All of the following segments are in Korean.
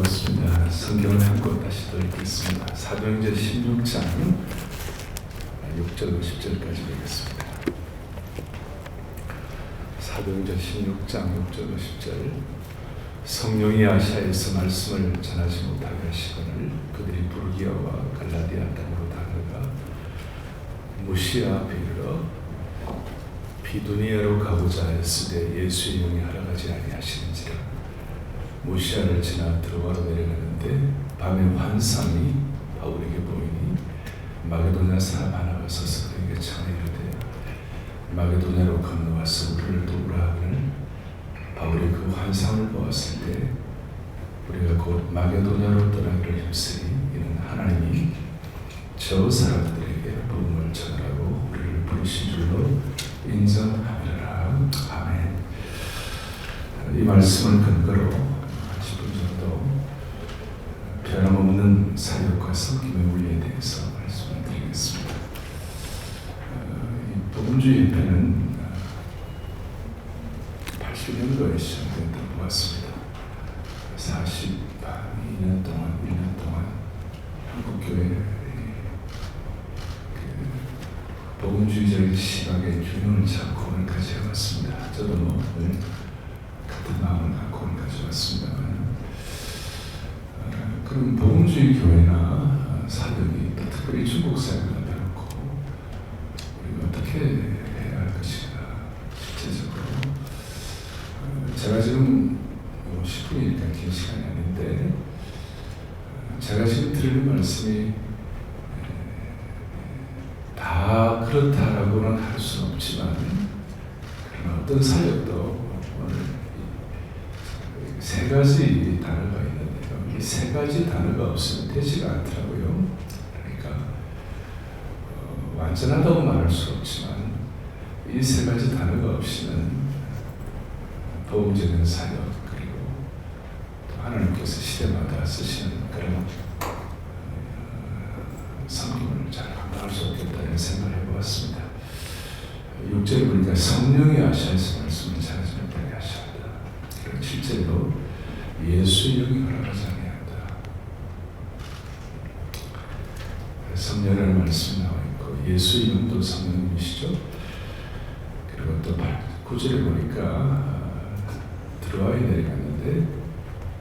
반갑습니다. 성경을 한 권 다시 더 읽겠습니다. 사도행전 16장 6절로 10절까지 읽겠습니다. 사도행전 16장 6절로 10절. 성령이 아시아에서 말씀을 전하지 못하게 하시거늘 그들이 부르기아와 갈라디아 땅으로 다가가 무시아 앞에 이르러 비두니아로 가고자 했으되 예수의 영이 허락하지 아니하시는지라. 무시아를 지나 드로아로 내려가는데 밤에 환상이 바울에게 보이니 마게도냐 사람 하나가 서서 그에게 청하여 이르되 마게도냐로 건너와서 우리를 도우라 하거늘 바울이 그 환상을 보았을 때 우리가 곧 마게도냐로 떠나기를 힘쓰니 이는 하나님이 저 사람들에게 복음을 전하라고 우리를 부르신 줄로 인정하리라. 아멘. 이 말씀을 근거로 10분 정도 변함없는 사역과 섬김의 원리에 대해서 말씀을 드리겠습니다. 이 복음주의 협회는 80년도에 시작됐다고 보았습니다. 42년 동안, 1년 동안 한국교회 복음주의적인 시각의 균형을 잡고 오늘까지 해왔습니다. 저도 오늘 같은 마음을 갖고 오늘까지 왔습니다만, 그럼 복음주의 교회나 사역이 또 특별히 중국 사역을 남겨놓고 우리가 어떻게 해야 할 것인가. 실제적으로 제가 지금 10분이니까 긴 시간이 아닌데 제가 지금 드리는 말씀이 다 그렇다라고는 할 수는 없지만, 그러나 어떤 사역도 오늘 세 가지 단어가 있는데요. 이 세 가지 단어가 없으면 되지가 않더라고요. 그러니까 완전하다고 말할 수 없지만 이 세 가지 단어가 없이는 복음적인 사역, 그리고 또 하나님께서 시대마다 쓰시는 그런 섬김을 잘 감당할 수 없겠다는 생각을 해보았습니다. 6절에 보니까 성령이 아시아에서 말씀을 전하지 못하게 하셨다. 그리고 7절로 예수의 영이 허락하지 아니한다. 성령이라는 말씀이 나와 있고 예수의 영도 성령님이시죠. 그리고 또 9절에 보니까 드로아에 내려갔는데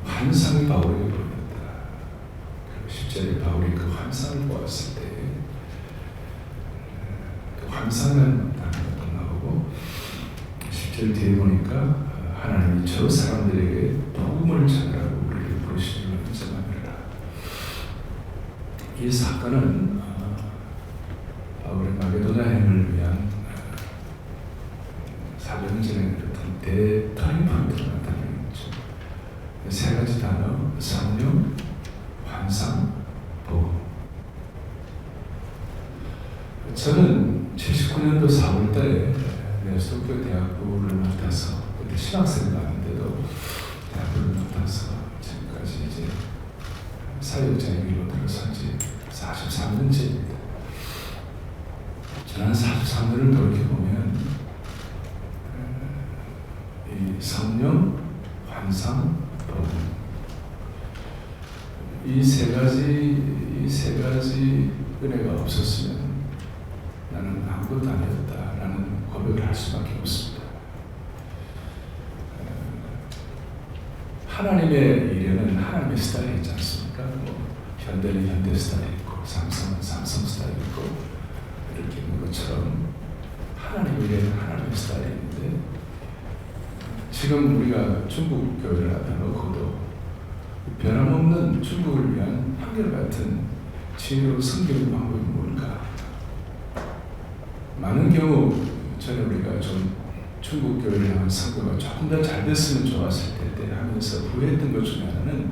환상이 바울에게 보였다. 그리고 10절에 바울이 그 환상을 보았을 때 그 환상은 단어가 또 나오고 10절 뒤에 보니까 하나님이 저 사람들에게 복음을 전하라고 우리를 부르시는 인정하느라. 이 사건은 바울의 마게도냐 행을 위한 사도행전에 어떤 대터닝 포인트를 나타내는 거죠. 세 가지 단어: 성령, 환상, 복음. 저는 79년도 4월달에 내수도교 대학부를 맡아서, 그때 신학생이 나왔는데도 대학부를 맡아서 지금까지 이제 사역자의 길로 들어선 지 43년째입니다. 지난 43년을 돌이켜보면 이 성령, 환상, 복음, 이 세 가지 은혜가 없었으면 나는 아무것도 아니었다라는 고백을 할 수밖에 없습니다. 하나님의 일에는 하나님의 스타일이 있지 않습니까? 현대는 현대 스타일이 있고 삼성은 삼성 스타일이 있고 이렇게 있는 것처럼 하나님의 일에는 하나님의 스타일이 있는데, 지금 우리가 중국 교회를 앞에 놓고도 변함없는 중국을 위한 한결같은 진리로 섬기는 방법이 뭘까? 많은 경우 전에 우리가 좀 중국 교회를 향한 선교가 조금 더 잘 됐으면 좋았을 텐데 하면서 후회했던 것 중에 하나는,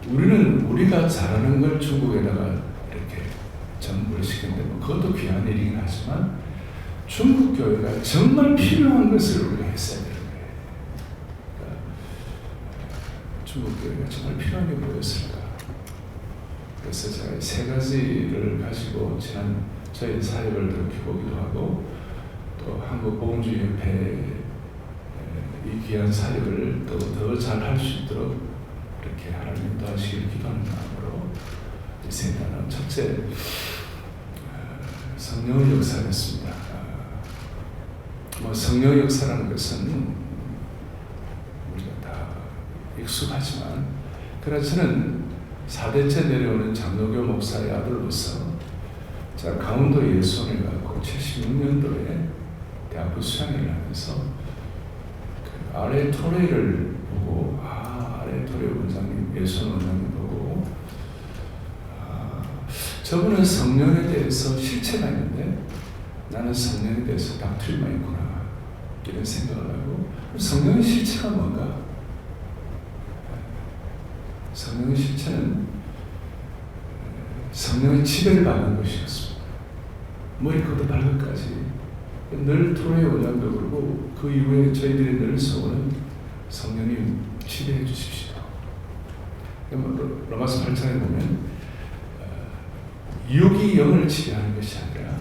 우리는 우리가 잘하는 걸 중국에다가 이렇게 전부를 시켰는데 그것도 귀한 일이긴 하지만 중국 교회가 정말 필요한 것을 우리가 했어야 되는 거예요. 그러니까 중국 교회가 정말 필요한 게 뭐였을까? 그래서 제가 세 가지를 가지고 지난 저희 사역을 돌이켜보기도 하고, 또 한국복음주의협회 이 귀한 사역을 더 잘 할 수 있도록 이렇게 하나님이 첫째, 성령의 역사였습니다. 성령의 역사라는 것은 우리가 다 익숙하지만, 그러나 저는 4대째 내려오는 장로교 목사의 아들로서 제가 강원도 예수원에 가고 76년도에 대학부 수양회를 하면서 그 아레 토레를 보고, 아레 토레 원장님, 예수원 원장님 보고, 저분은 성령에 대해서 실체가 있는데 나는 성령에 대해서 닥트리만 있구나, 이런 생각을 하고, 성령의 실체가 뭔가? 성령의 실체는 성령의 지배를 받는 것이었습니다. 머리부터 발끝까지 늘 토레 원장도 그러고 그 이후에 저희들이 늘 소원은 성령님 지배해 주십시오. 로마서 8장에 보면 육이 영을 지배하는 것이 아니라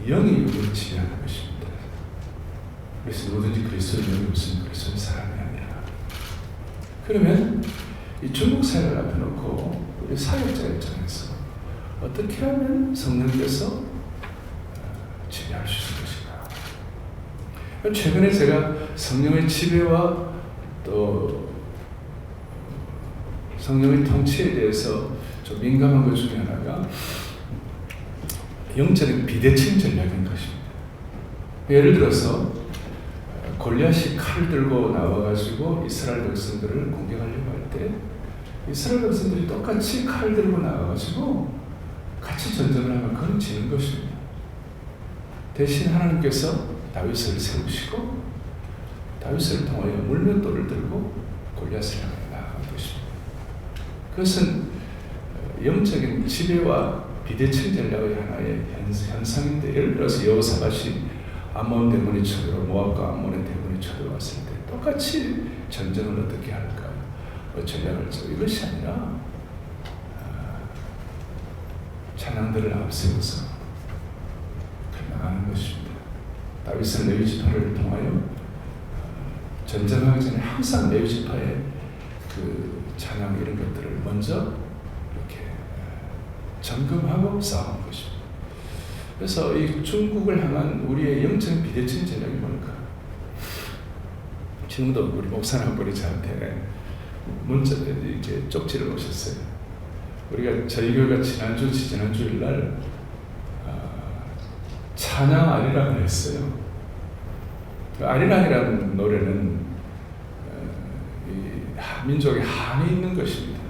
영이 육을 지배하는 것입니다. 그래서 뭐든지 그리스도의 영이 없으면 그리스도의 사람이 아니라. 그러면 이 중국 사회를 앞에 놓고 우리 사역자 입장에서 어떻게 하면 성령께서 지배할 수 있을 것인가? 최근에 제가 성령의 지배와 또 성령의 통치에 대해서 좀 민감한 것 중에 하나가 영적인 비대칭 전략인 것입니다. 예를 들어서 골리앗이 칼을 들고 나와가지고 이스라엘 백성들을 공격하려고 할 때 이스라엘 백성들이 똑같이 칼을 들고 나와가지고 같이 전쟁을 하면 그건 지는 것입니다. 대신 하나님께서 다윗을 세우시고 다윗을 통하여 물맷돌을 들고 골리앗을 향해 나아간 것입니다. 그것은 영적인 지배와 비대칭 전략의 하나의 현상인데, 예를 들어서 여호사밧이 암몬 대군이 쳐들어 모압과 암몬의 대군이 쳐들어왔을 때 똑같이 전쟁을 어떻게 할까 전략을 짜, 이것이 아니라 찬양들을 앞세워서 나가는 것입니다. 다윗은 레위 지파를 통하여 전쟁하기 전에 항상 레위 지파의 그 찬양 이런 것들을 먼저 이렇게 점검하고 싸우는 것입니다. 그래서 이 중국을 향한 우리의 영적 비대칭 전략이 뭘까? 지금도 우리 목사님 한 분이 저한테 문자 이렇게 쪽지를 오셨어요. 우리가 저희 교회가 지난주일 날 찬양 아리랑을 했어요. 아리랑이라는 노래는 민족의 한이 있는 것입니다.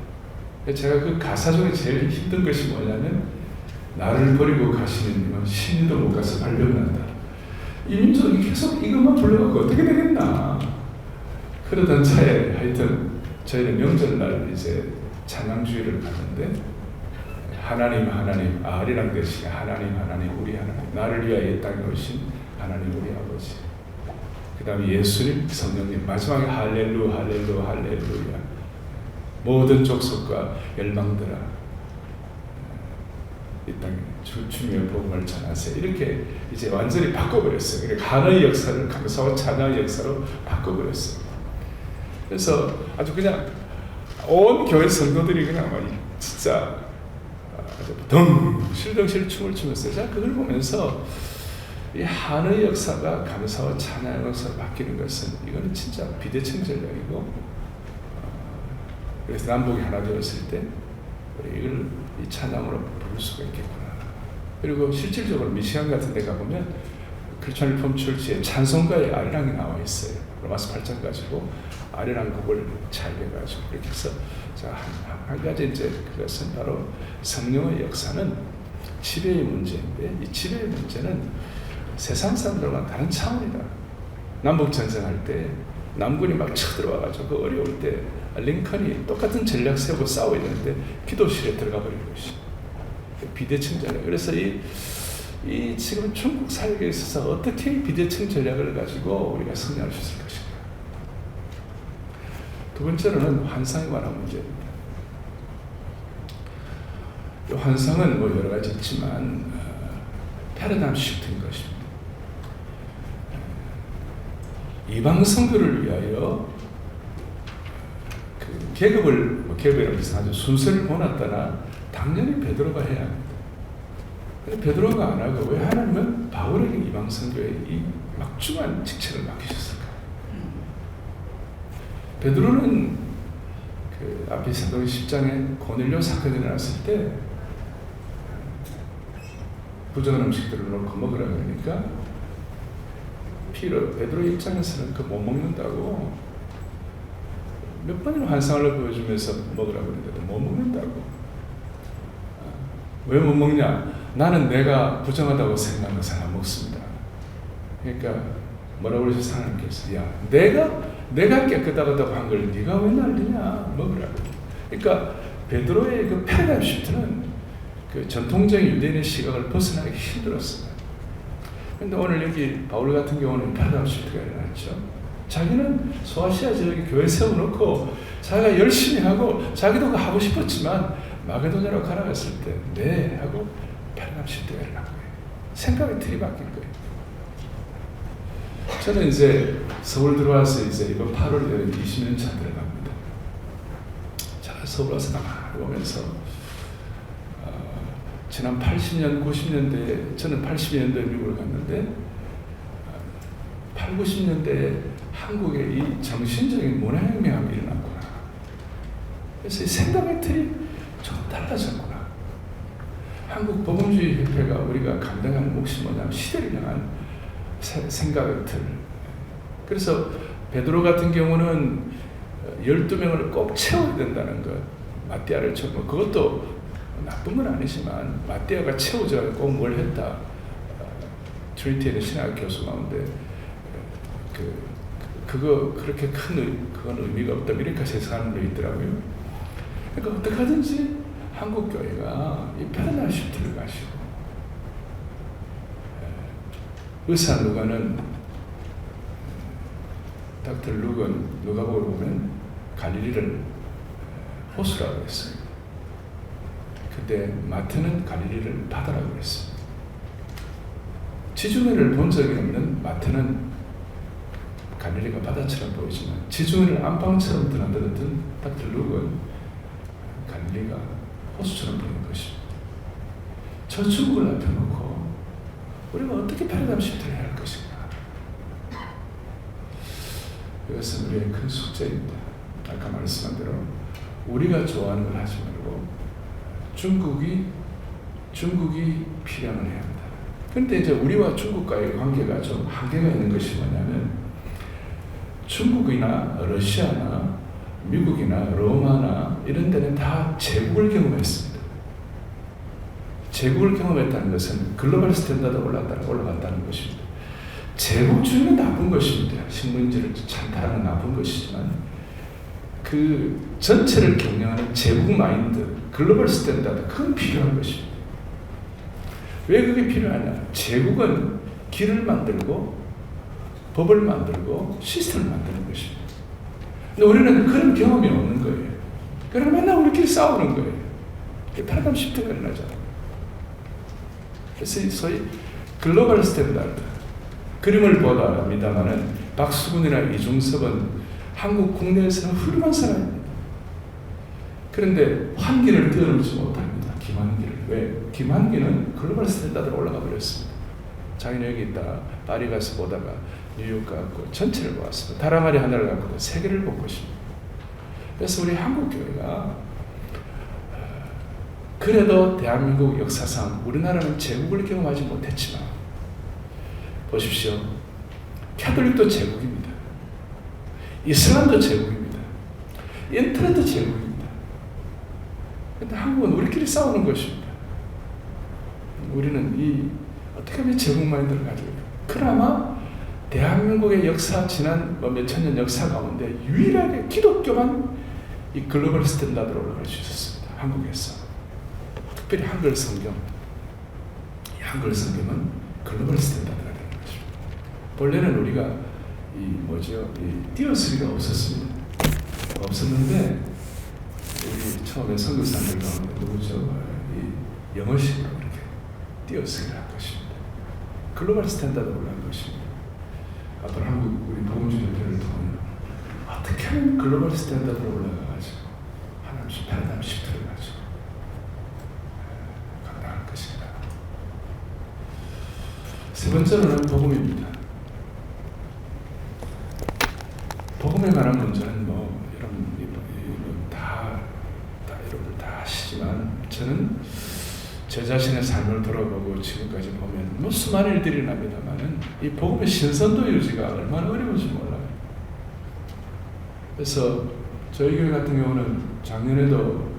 제가 그 가사 중에 제일 힘든 것이 뭐냐면, 나를 버리고 가시는 님은 신이도 못 가서 발령난다. 이 민족이 계속 이것만 불러갖고 어떻게 되겠나. 그러던 차에 하여튼 저희는 명절날 이제 찬양주의를 갔는데, 하나님 아리랑 대신 하나님 우리 하나님, 나를 위하여 이 땅에 오신 하나님 우리 아버지, 그 다음에 예수님, 성령님, 마지막에 할렐루야 모든 족속과 열방들아 이 땅에 주님의 복음을 전하세요. 이렇게 이제 완전히 바꿔버렸어요. 그러니까 하나의 역사를 감사와 찬양의 역사로 바꿔버렸어요. 그래서 아주 그냥 온 교회 성도들이 그냥 막 진짜 덩실덩실 춤을 추면서, 제가 그걸 보면서 이 한의 역사가 감사와 찬양의 역사로 바뀌는 것은 이거는 진짜 비대칭 전략이고, 그래서 남북이 하나 되었을 때 우리 이걸 이 찬양으로 부를 수가 있겠구나. 그리고 실질적으로 미시간 같은 데 가보면 크리스천 리폼 철치에 찬송가의 아리랑이 나와 있어요. 로마서 8장 가지고 아리랑 곡을 잘 해가지고 이렇게 해서, 자, 한 가지 이제 그것은 바로 성령의 역사는 지배의 문제인데, 이 지배의 문제는 세상 사람들과 다른 차원이다. 남북 전쟁할 때 남군이 막 쳐들어와가지고 그 어려울 때 링컨이 똑같은 전략 세우고 싸워야 되는데 기도실에 들어가 버린 것이 비대칭 전략. 그래서 이 지금 중국 사회에 있어서 어떻게 비대칭 전략을 가지고 우리가 승리할 수 있을 것인가. 두 번째로는 환상에 관한 문제입니다. 이 환상은 뭐 여러 가지 있지만 패러다임 시프트인 것입니다. 이방 성도를 위하여 그 계급이라고 해서 아주 순서를 보았다나 당연히 베드로가 해야 합니다. 근데 베드로가 안 하고 왜 하나님은 바울에게 이방 선교에 이 막중한 직책을 맡기셨을까? 베드로는 그 앞에 사도행 10장에 고넬료 사건이 일어났을 때 부정한 음식들을 놓고 먹으라 그러니까 베드로 입장에서는 그 못 먹는다고 몇 번이나 환상을 보여주면서 먹으라고 그러는데도 못 먹는다고. 왜 못 먹냐? 나는 내가 부정하다고 생각해서 안 먹습니다. 그러니까 뭐라고 그러셨어? 하나님께서 야 내가 깨끗하다고 한 걸 네가 왜 날리냐? 먹으라고. 그러니까 베드로의 그 패러다임 시프트는 그 전통적인 유대인의 시각을 벗어나기 힘들었어요. 근데 오늘 여기 바울 같은 경우는 패러다임 시프트가 일어났죠. 자기는 소아시아 지역에 교회 세워놓고 자기가 열심히 하고 자기도 하고 싶었지만 마게도냐로 가라갔을 때 네 하고 패러다임 시프트가 일어난 거예요. 생각의 틀이 바뀐 거예요. 저는 이제 서울 들어와서 이제 이번 8월에 20년 차 들어갑니다. 자, 서울 와서 가만히 오면서 지난 80년, 90년대에 저는 82년도에 미국을 갔는데 8, 90년대에 한국에 이 정신적인 문화혁명이 일어났구나. 그래서 이 생각의 틀이 좀 달라졌구나. 한국 복음주의 협회가 우리가 감당하는 몫이 뭐냐면 시대를 향한 생각의 틀. 그래서 베드로 같은 경우는 12명을 꼭 채워야 된다는 것. 마띠아를 채우고 그것도 나쁜 건 아니지만 마띠아가 채우자 꼭 뭘 했다. 트리니티의 신학 교수 가운데 그거 그렇게 그건 의미가 없다 이렇게 세상하는 분이 있더라고요. 그러니까 어떻게 하든지 한국 교회가 이 패러다임 시프트를 가지고 의사 누가는 닥터 룩은 누가복음을 보면 갈릴리를 호수라고 했어요. 근데 마태는 갈릴리를 바다라고 했어요. 지중해를 본 적이 없는 마태는 갈릴리가 바다처럼 보이지만 지중해를 안방처럼 드나들었던 닥터 룩은 갈릴리가 호수처럼 보이는 것입니다. 저 중국을 앞에 놓고 우리가 어떻게 패러다임 시프트를 해야 할 것인가? 이것은 우리의 큰 숙제입니다. 아까 말씀한 대로 우리가 좋아하는 걸 하지 말고 중국이 필요한 걸 해야 합니다. 그런데 이제 우리와 중국과의 관계가 좀 한계가 있는 것이 뭐냐면 중국이나 러시아나 미국이나 로마나 이런 데는 다 제국을 경험했습니다. 제국을 경험했다는 것은 글로벌 스탠다드가 올라간다는 것입니다. 제국주의는 나쁜 것입니다. 식민지를 찬탈하는 나쁜 것이지만 그 전체를 경영하는 제국 마인드, 글로벌 스탠다드 그건 필요한 것입니다. 왜 그게 필요하냐? 제국은 길을 만들고 법을 만들고 시스템을 만드는 것입니다. 근데 우리는 그런 경험이 없는 거예요. 그래서 맨날 우리끼리 싸우는 거예요. 패러다임 시프트가 일어나잖아요. 그래서 소위 글로벌 스탠다드 그림을 보다 합니다만은 박수근이나 이중섭은 한국 국내에서는 훌륭한 사람입니다. 그런데 환기를 뛰어넘지 못합니다. 김환기를. 왜? 김환기는 글로벌 스탠다드로 올라가 버렸습니다. 자기는 여기 있다 파리 가서 보다가 뉴욕 가고 전체를 보았습니다. 다랑아리 하나를 갖고 세계를 본 것입니다. 그래서 우리 한국 교회가 그래도 대한민국 역사상 우리나라는 제국을 경험하지 못했지만 보십시오. 캐톨릭도 제국입니다. 이슬람도 제국입니다. 인터넷도 제국입니다. 그런데 한국은 우리끼리 싸우는 것입니다. 우리는 이 어떻게 하면 제국 마인드를 가지고 그나마 대한민국의 역사 지난 몇천 년 역사 가운데 유일하게 기독교만 이 글로벌 스탠다드로 올라갈 수 있었습니다. 한국에서 특별히 한글 성경. 이 한글 성경은 글로벌 스탠다드가 되는 것입니다. 본래는 우리가 이 띄어쓰기가 없었습니다. 없었는데 우리 처음에 선교사들 가운데 누구죠? 이 영어식으로 이렇게 띄어쓰기를 한 것입니다. 글로벌 스탠다드로 올라간 것입니다. 앞으로 한국 우리 복음주의 협회를 통해 어떻게 하면 글로벌 스탠다드로 올라가가지고 하나님의 패러다임 시프트를 가지고 감당할 것인가. 번째로는 복음입니다. 복음에 관한 문제는 여러분 다 여러분 다 아시지만 저는 제 자신의 삶을 돌아보고 지금까지 보면 수많은 일들이 납니다만은 이 복음의 신선도 유지가 얼마나 어려운지 몰라요. 그래서 저희 교회 같은 경우는 작년에도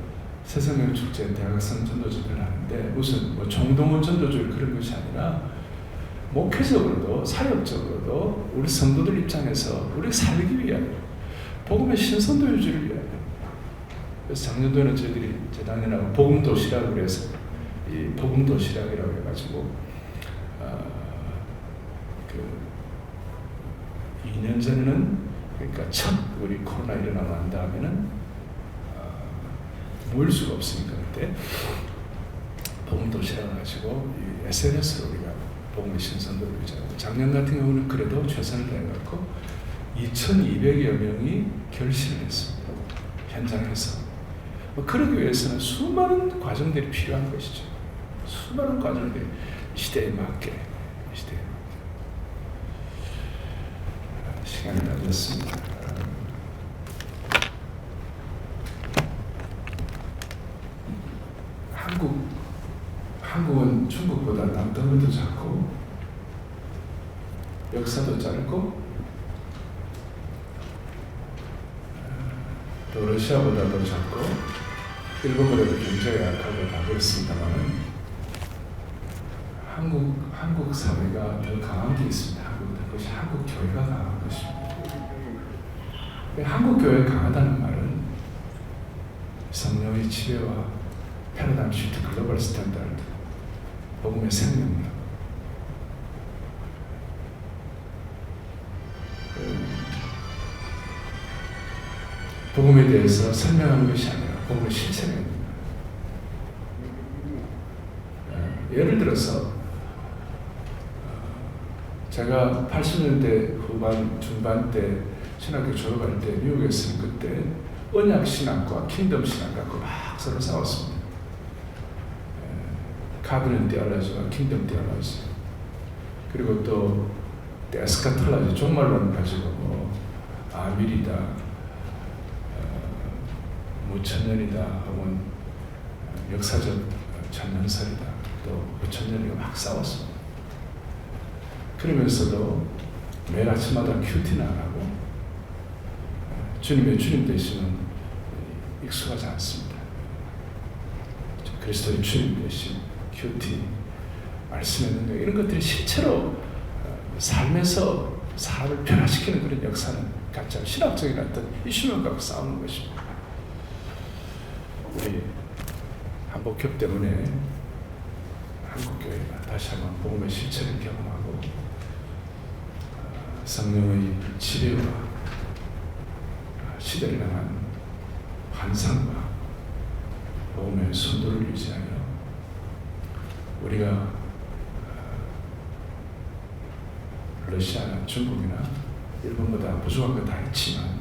새생명 축제 대학생 전도 집회를 하는데 무슨 총동원 전도주의 그런 것이 아니라 목회적으로도 사역적으로도 우리 성도들 입장에서 우리 살기 위하여 복음의 신선도 유지를 위하여. 그래서 작년도에는 저희들이 재단이라고 복음도시락을 그래서 이 복음도시락이라고 해가지고 2년 전에는 그러니까 첫 우리 코로나 일어나고 난 다음에는 모일 수가 없으니까 그때 복음도시락을 가지고 이 SNS로 우리가 복음의 신선도를 유지하고 작년 같은 경우는 그래도 최선을 다해갖고 2,200여 명이 결실을 했습니다. 현장에서. 그러기 위해서는 수많은 과정들이 필요한 것이죠. 수많은 과정들이 시대에 맞게. 시간이 다 됐습니다. 한국은 중국보다 남동부도 작고 역사도 짧고 또 러시아보다도 작고 일본보다도 경제가 약하고 다 그렇습니다만 한국 사회가 더 강한 게 있습니다. 그것이 한국 교회가 강한 것입니다. 한국 교회가 강하다는 말은 성령의 지혜와 패러다임 시프트 글로벌 스탠다드 복음의 생명력 복음에 대해서 설명하는 것이 아니라 복음의 실천입니다. 예를 들어서 제가 80년대 후반 중반 때 신학교 졸업할 때 미국에 있을 그때 언약 신학과 킹덤 신학 갖고 막 서로 싸웠습니다. 카브는 띠알라지와 킹덤 띠알라지 그리고 또 에스카톨라지 종말론 가지고 아밀이다 무천년이다 혹은 역사적 천년설이다 또 무천년이가 막 싸웠습니다. 그러면서도 매일 아침마다 큐티는 안 하고 주님의 주님 되시면 익숙하지 않습니다. 그리스도의 주님 되신 큐티, 말씀의 능력 이런 것들이 실제로 삶에서 사람을 변화시키는 그런 역사는 가짜 신학적인 어떤 이슈만 갖고 싸우는 것입니다. 우리 한복협 때문에 한국교회가 다시 한번 복음의 실체를 경험하고 성령의 지혜와 시대를 향한 환상과 복음의 선도를 유지하여 우리가 러시아나 중국이나 일본보다 부족한 거 다 있지만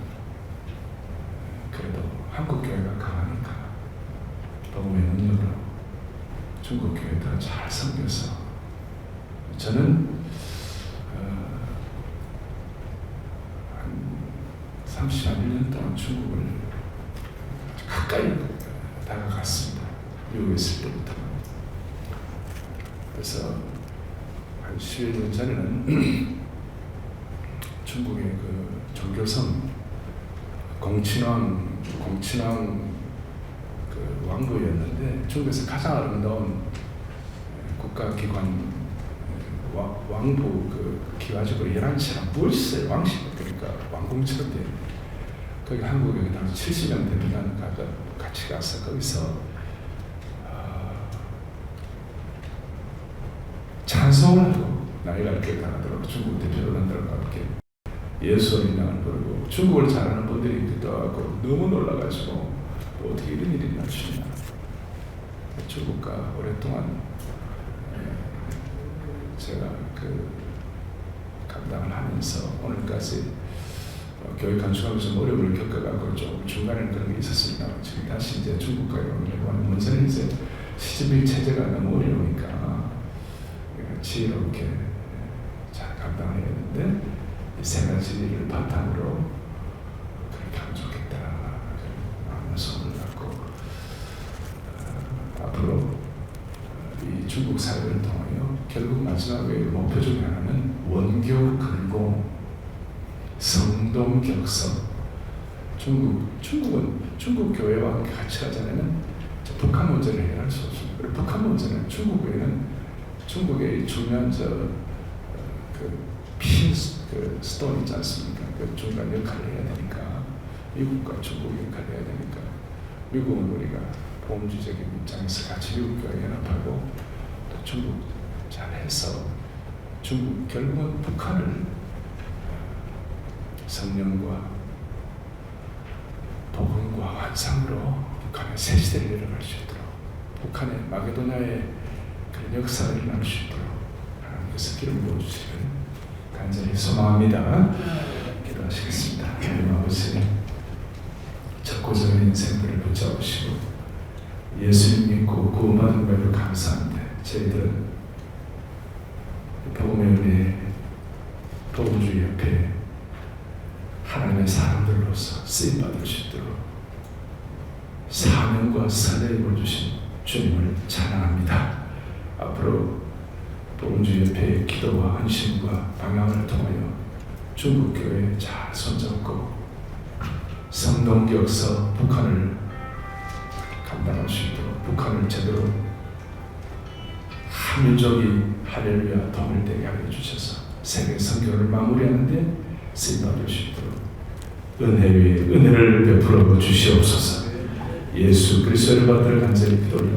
그래도 한국 교회가 강하니까 복음의 능력으로 중국 교회도 잘 섬겨서 저는 한 31년 동안 중국을 가까이 다가갔습니다. 미국에 있을 때부터. 그래서 한 11년 전에는 중국의 그 종교성 공친왕 그 왕부였는데 중국에서 가장 아름다운 국가기관 왕부 그 기와적으로 11시랑 무엇이 왕실 그러니까 왕궁처럼 돼 거기 한국에 당시 70명 대표단 같이 가서 거기서 찬송을 하고 나이가 이렇게 가더라고 중국 대표단들과 함께 예수 어린 양을 부르고 중국을 잘하는 분들이 있기도 하고 너무 놀라가지고 어떻게 이런 일이 날 수 있나. 중국과 오랫동안 제가 그 감당을 하면서 오늘까지 교육 간수하면서 어려움을 겪어가고 좀 중간에 그런 게 있었습니다. 지금 다시 이제 중국과 연결하고 하는 문제는 이제 시집일 체제가 너무 어려우니까 지혜롭게 감당해야 되는데 이 세 가지를 바탕으로 그렇게 하면 좋겠다 하는 소원을 갖고 앞으로 이 중국 사회를 통하여 결국 마지막에 목표 중에 하나는 원교 근공 성동격서. 중국은 중국 교회와 같이 가자면 북한 문제를 해결할 수 없습니다. 그리고 북한 문제는 중국에는 중국의 중요한 스톤 있지 않습니까? 그 중간 역할을 해야 되니까 미국과 중국 역할을 해야 되니까 미국은 우리가 보험주의적인 입장에서 같이 미국과 연합하고 또 중국 잘해서 중국 결국은 북한을 성령과 복음과 환상으로 북한의 새 시대를 열어갈 수 있도록 북한의 마게도냐의 그런 역사를 일어날 수 있도록 하나님께서 기름 부어주시기를 간절히 소망합니다. 기도하시겠습니다. 하나님 아버지, 적고적인 인생들을 붙잡으시고 예수님 믿고 구원받은 것을 감사한데 저희들은 복음의 은혜, 복음주의 옆에 하나님의 사람들로서 쓰임받을 수 있도록 사명과 선례를 주신 주님을 찬양합니다. 앞으로 복음주의 옆에 기도와 헌신과 방향을 통하여 중국교회 잘 손잡고 성동격서 북한을 감당할 수 있도록 북한을 제대로 한민족이 할렐루야 덤을 되게 하여 주셔서 세계 선교를 마무리하는데 쓰임받을 수 있도록 은혜 위에 은혜를 베풀어 주시옵소서. 예수 그리스도를 받들 간절히 기도를